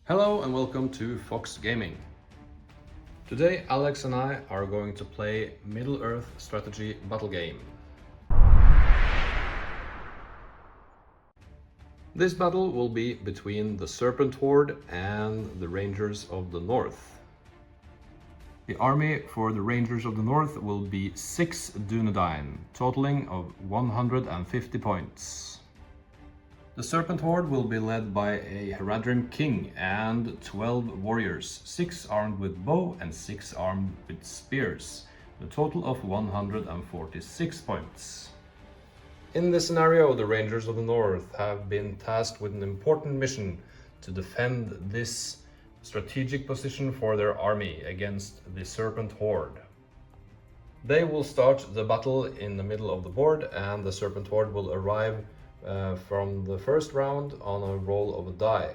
Hello and welcome to Fox Gaming. Today Alex and I are going to play Middle-earth strategy battle game. This battle will be between the Serpent Horde and the Rangers of the North. The army for the Rangers of the North will be 6 Dunedain, totaling of 150 points. The Serpent Horde will be led by a Haradrim king and 12 warriors, 6 armed with bow and 6 armed with spears, a total of 146 points. In this scenario, the Rangers of the North have been tasked with an important mission to defend this strategic position for their army against the Serpent Horde. They will start the battle in the middle of the board, and the Serpent Horde will arrive from the first round on a roll of a die.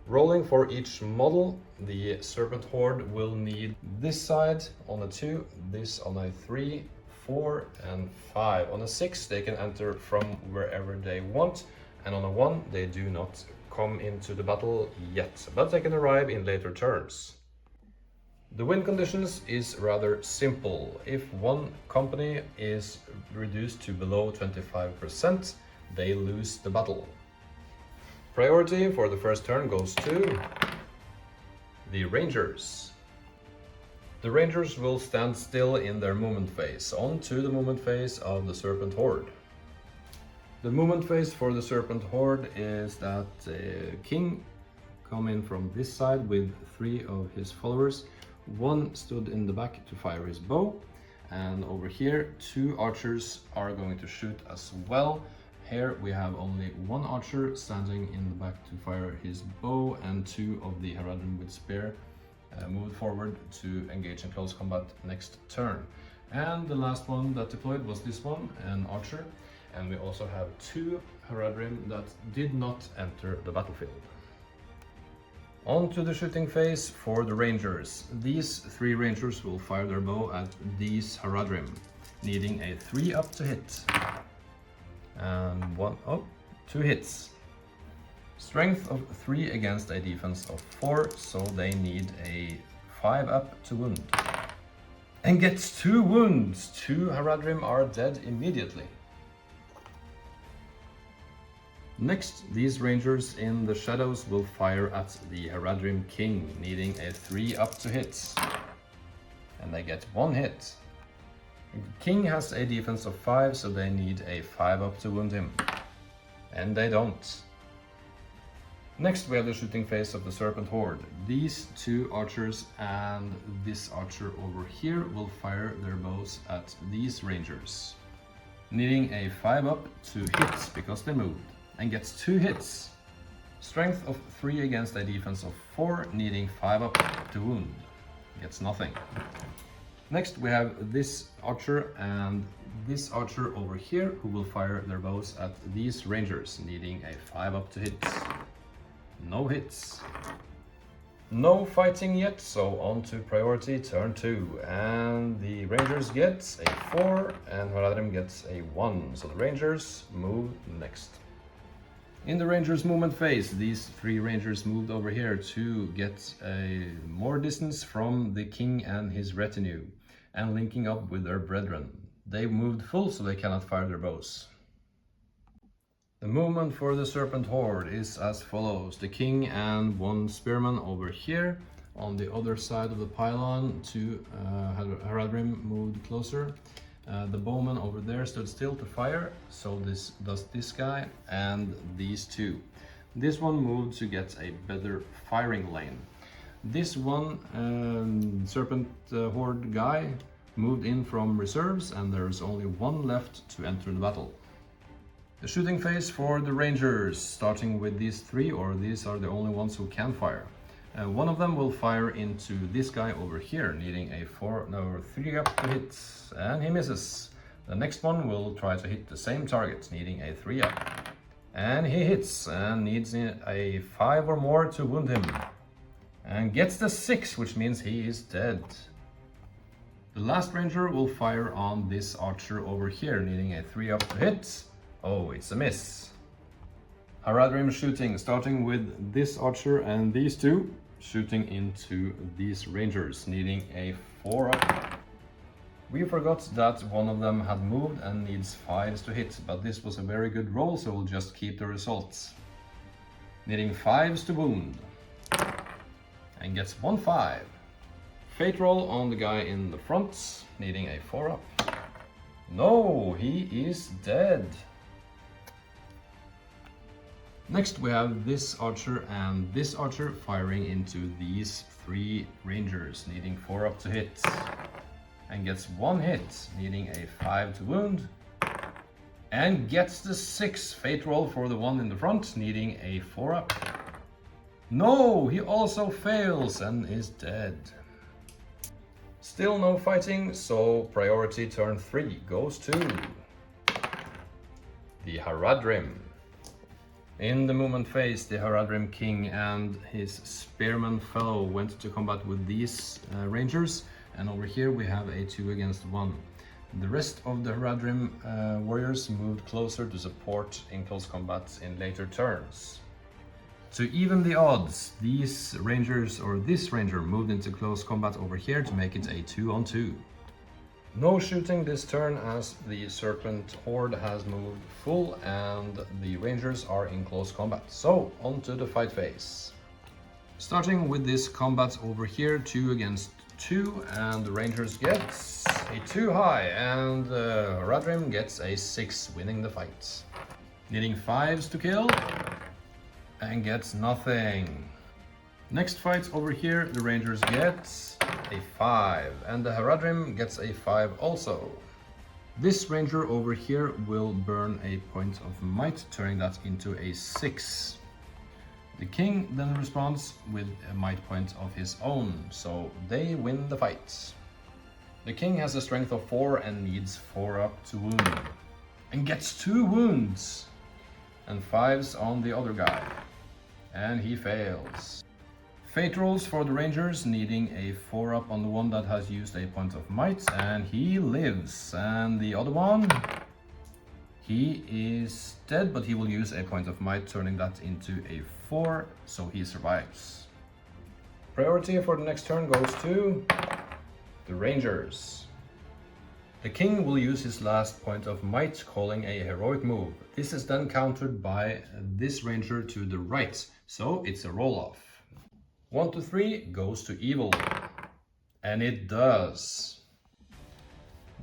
Rolling for each model, the Serpent Horde will need this side on a 2, this on a 3, 4 and 5. On a 6 they can enter from wherever they want, and on a 1 they do not come into the battle yet, but they can arrive in later turns. The win conditions is rather simple. If one company is reduced to below 25%, they lose the battle. Priority for the first turn goes to the Rangers. The Rangers will stand still in their movement phase, on to the movement phase of the Serpent Horde. The movement phase for the Serpent Horde is that King come in from this side with 3 of his followers. 1 stood in the back to fire his bow, and over here 2 archers are going to shoot as well. Here we have only 1 archer standing in the back to fire his bow, and 2 of the Haradrim with spear moved forward to engage in close combat next turn. And the last one that deployed was this one, an archer, and we also have 2 Haradrim that did not enter the battlefield. On to the shooting phase for the Rangers. These 3 Rangers will fire their bow at these Haradrim, needing a 3 up to hit. And 2 hits. Strength of 3 against a defense of 4, so they need a 5 up to wound. And gets 2 wounds. 2 Haradrim are dead immediately. Next, these Rangers in the shadows will fire at the Haradrim King, needing a 3 up to hit. And they get 1 hit. King has a defense of 5, so they need a 5 up to wound him. And they don't. Next we have the shooting phase of the Serpent Horde. These 2 archers and this archer over here will fire their bows at these Rangers, needing a 5 up to hit because they moved, and gets 2 hits. Strength of 3 against a defense of 4, needing 5 up to wound. Gets nothing. Next we have this archer and this archer over here who will fire their bows at these Rangers, needing a 5 up to hit. No hits. No fighting yet, so on to priority turn 2. And the Rangers get a 4 and Haradrim gets a 1, so the Rangers move next. In the Rangers movement phase, these 3 Rangers moved over here to get more distance from the King and his retinue, and linking up with their brethren. They moved full, so they cannot fire their bows. The movement for the Serpent Horde is as follows. The King and 1 spearman over here. On the other side of the pylon, 2 Haradrim moved closer. The bowman over there stood still to fire, so this does this guy and these 2. This one moved to get a better firing lane. This one Serpent Horde guy moved in from reserves, and there is only 1 left to enter the battle. The shooting phase for the Rangers, starting with these 3, or these are the only ones who can fire. One of them will fire into this guy over here, needing a 3 up to hit, and he misses. The next one will try to hit the same target, needing a 3 up. And he hits, and needs a 5 or more to wound him. And gets the 6, which means he is dead. The last Ranger will fire on this archer over here, needing a 3 up to hit. Oh, it's a miss. Haradrim shooting, starting with this archer and these two, shooting into these rangers, needing a 4-up. We forgot that one of them had moved and needs 5s to hit, but this was a very good roll, so we'll just keep the results. Needing 5s to wound. And gets 1-5. Fate roll on the guy in the front, needing a 4-up. No, he is dead. Next we have this archer and this archer firing into these 3 rangers, needing 4-up to hit. And gets 1 hit, needing a 5 to wound. And gets the 6 fate roll for the one in the front, needing a 4-up. No, he also fails and is dead. Still no fighting, so priority turn 3 goes to the Haradrim. In the movement phase, the Haradrim king and his spearman fellow went to combat with these rangers, and over here we have a 2 against 1. The rest of the Haradrim warriors moved closer to support in close combat in later turns. To even the odds, these rangers, or this ranger, moved into close combat over here to make it a 2-on-2. No shooting this turn as the serpent horde has moved full and the rangers are in close combat. So on to the fight phase. Starting with this combat over here, 2 against 2, and the rangers gets a 2 high and Haradrim gets a 6, winning the fight. Needing 5s to kill and gets nothing. Next fight over here, the rangers get a 5 and the Haradrim gets a 5 also. This ranger over here will burn a point of might, turning that into a 6. The king then responds with a might point of his own, so they win the fight. The king has a strength of 4 and needs 4-up to wound. And gets 2 wounds. And 5s on the other guy. And he fails. Fate rolls for the rangers, needing a 4-up on the one that has used a point of might, and he lives. And the other one, he is dead, but he will use a point of might, turning that into a 4, so he survives. Priority for the next turn goes to the rangers. The king will use his last point of might, calling a heroic move. This is then countered by this ranger to the right, so it's a roll-off. 1 to 3 goes to evil. And it does.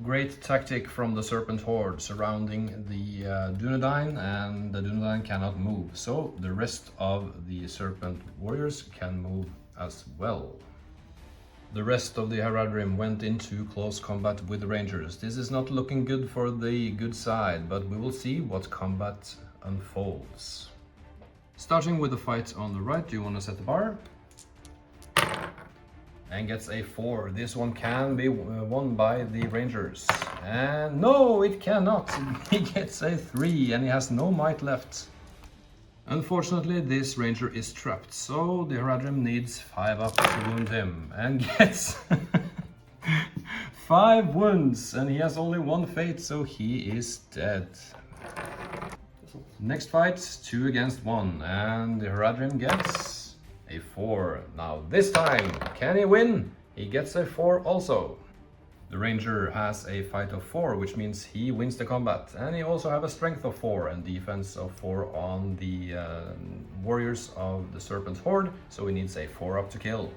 Great tactic from the serpent horde surrounding the Dunedain, and the Dunedain cannot move, so the rest of the serpent warriors can move as well. The rest of the Haradrim went into close combat with the rangers. This is not looking good for the good side, but we will see what combat unfolds. Starting with the fight on the right, do you want to set the bar? And gets a 4. This one can be won by the rangers. And no, it cannot. He gets a 3 and he has no might left. Unfortunately, this ranger is trapped, so the Haradrim needs 5-up to wound him and gets 5 wounds, and he has only 1 fate, so he is dead. Next fight, 2 against 1, and the Haradrim gets a 4. Now this time, can he win? He gets a 4 also. The ranger has a fight of 4, which means he wins the combat, and he also have a strength of 4 and defense of 4 on the warriors of the serpent horde, so he needs a 4-up to kill.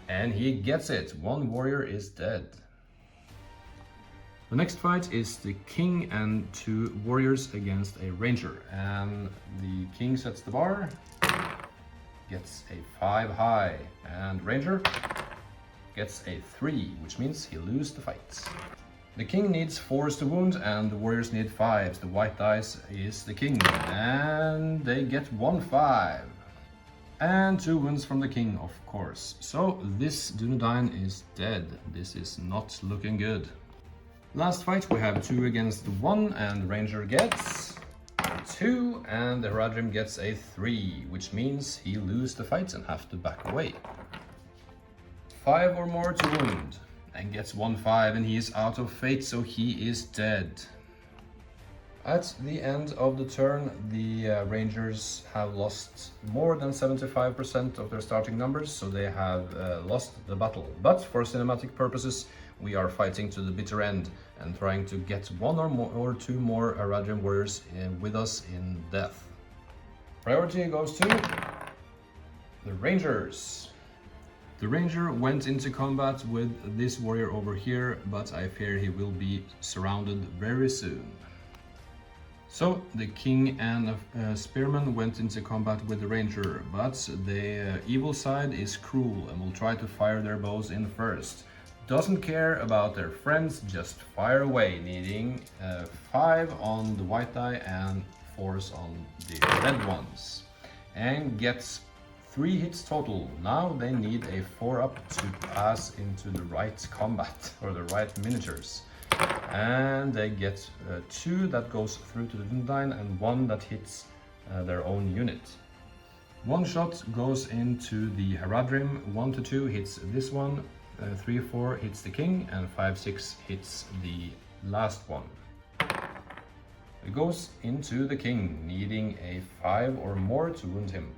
And he gets it. 1 warrior is dead. The next fight is the king and 2 warriors against a ranger, and the king sets the bar, gets a 5 high, and ranger gets a 3, which means he loses the fight. The king needs 4s to wound and the warriors need 5s. The white dice is the king, and they get 1 5. And 2 wounds from the king, of course. So this Dunedain is dead. This is not looking good. Last fight we have 2 against 1, and ranger gets 2 and the Haradrim gets a 3, which means he loses the fight and have to back away. 5 or more to wound and gets 1 5, and he is out of fate, so he is dead. At the end of the turn, the Rangers have lost more than 75% of their starting numbers, so they have lost the battle. But for cinematic purposes, we are fighting to the bitter end and trying to get one or two more Haradrim warriors with us in death. Priority goes to the Rangers. The Ranger went into combat with this warrior over here, but I fear he will be surrounded very soon. So the King and Spearman went into combat with the Ranger, but the evil side is cruel and will try to fire their bows in first. Doesn't care about their friends, just fire away, needing 5 on the white die and 4s on the red ones. And gets 3 hits total. Now they need a 4-up to pass into the right combat, or the right miniatures. And they get 2 that goes through to the Dunedain and 1 that hits their own unit. 1 shot goes into the Haradrim, 1 to 2 hits this one, 3 4 hits the King, and 5 6 hits the last one. It goes into the King, needing a 5 or more to wound him.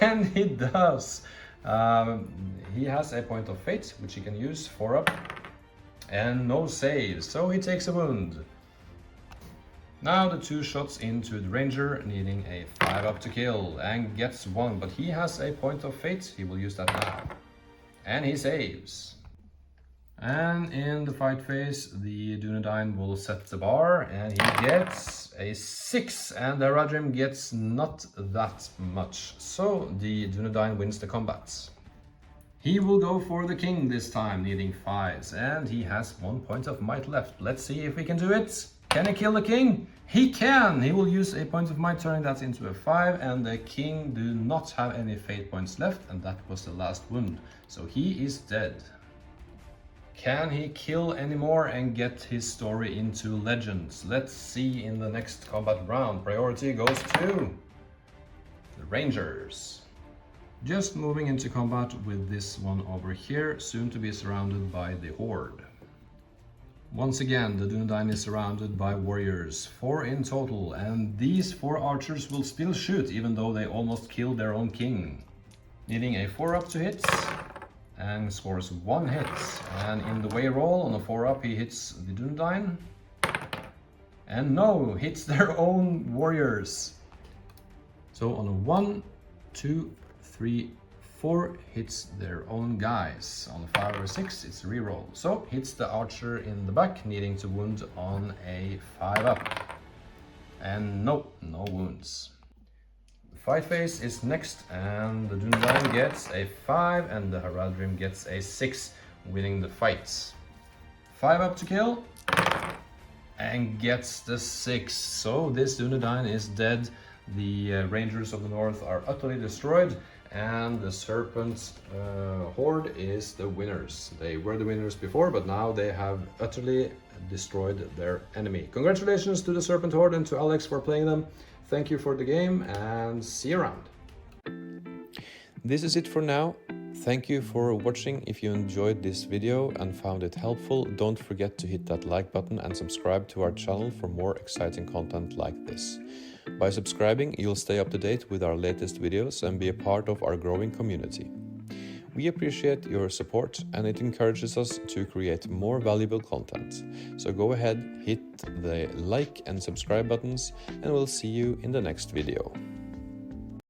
And he does! He has a point of fate, which he can use 4-up. And no saves, so he takes a wound. Now the 2 shots into the Ranger, needing a 5-up to kill, and gets 1, but he has a point of fate, he will use that now. And he saves. And in the fight phase, the Dunedain will set the bar, and he gets a 6, and the Haradrim gets not that much. So the Dunedain wins the combat. He will go for the King this time, needing 5s, and he has 1 point of might left. Let's see if he can do it. Can he kill the King? He can! He will use a point of might, turning that into a 5, and the King do not have any fate points left, and that was the last wound. So he is dead. Can he kill any more and get his story into Legends? Let's see in the next combat round. Priority goes to the Rangers. Just moving into combat with this one over here, soon to be surrounded by the Horde. Once again, the Dunedain is surrounded by warriors, 4 in total, and these 4 archers will still shoot even though they almost killed their own king. Needing a 4-up to hit, and scores 1 hit. And in the way roll, on a 4-up he hits the Dunedain. And no, hits their own warriors. So on a 1, 2, 3, 4 hits their own guys. On a 5 or 6 it's a reroll. So hits the archer in the back, needing to wound on a 5-up. And no wounds. The fight phase is next, and the Dunedain gets a 5 and the Haradrim gets a 6, winning the fight. 5-up to kill and gets the 6. So this Dunedain is dead. The Rangers of the North are utterly destroyed, and the Serpent Horde is the winners. They were the winners before, but now they have utterly destroyed their enemy. Congratulations to the Serpent Horde and to Alex for playing them. Thank you for the game, and see you around. This is it for now. Thank you for watching. If you enjoyed this video and found it helpful, don't forget to hit that like button and subscribe to our channel for more exciting content like this. By subscribing, you'll stay up to date with our latest videos and be a part of our growing community. We appreciate your support, and it encourages us to create more valuable content. So go ahead, hit the like and subscribe buttons, and we'll see you in the next video.